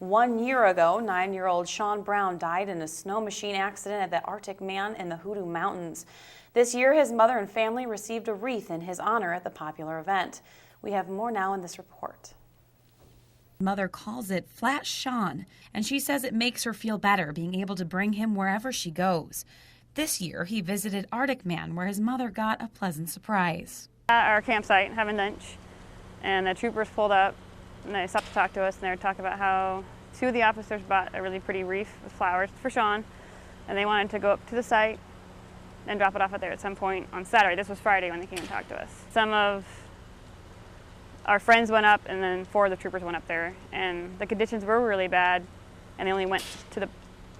1 year ago, 9-year-old Shjon Brown died in a snow machine accident at the Arctic Man in the Hoodoo Mountains. This year, his mother and family received a wreath in his honor at the popular event. We have more now in this report. Mother calls it Flat Shjon, and she says it makes her feel better being able to bring him wherever she goes. This year, he visited Arctic Man, where his mother got a pleasant surprise. At our campsite, having lunch, and the troopers pulled up, and they stopped to talk to us, and they were talking about how 2 of the officers bought a really pretty wreath with flowers for Shjon, and they wanted to go up to the site and drop it off at there at some point on Saturday. This was Friday when they came and talked to us. Some of our friends went up, and then 4 of the troopers went up there, and the conditions were really bad, and they only went to the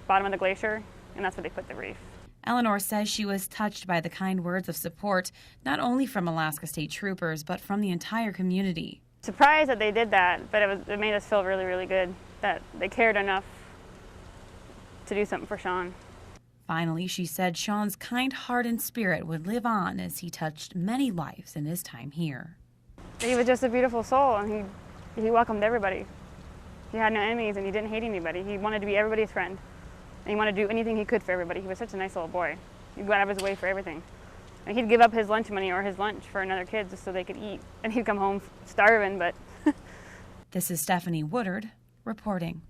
bottom of the glacier, and that's where they put the wreath. Eleanor says she was touched by the kind words of support, not only from Alaska State Troopers, but from the entire community. Surprised that they did that, but it made us feel really, really good that they cared enough to do something for Shjon. Finally, she said Shjon's kind heart and spirit would live on as he touched many lives in his time here. He was just a beautiful soul, and he welcomed everybody. He had no enemies, and he didn't hate anybody. He wanted to be everybody's friend, and he wanted to do anything he could for everybody. He was such a nice little boy. He'd go out of his way for everything. And he'd give up his lunch money or his lunch for another kid just so they could eat. And he'd come home starving, but... This is Stephanie Woodard reporting.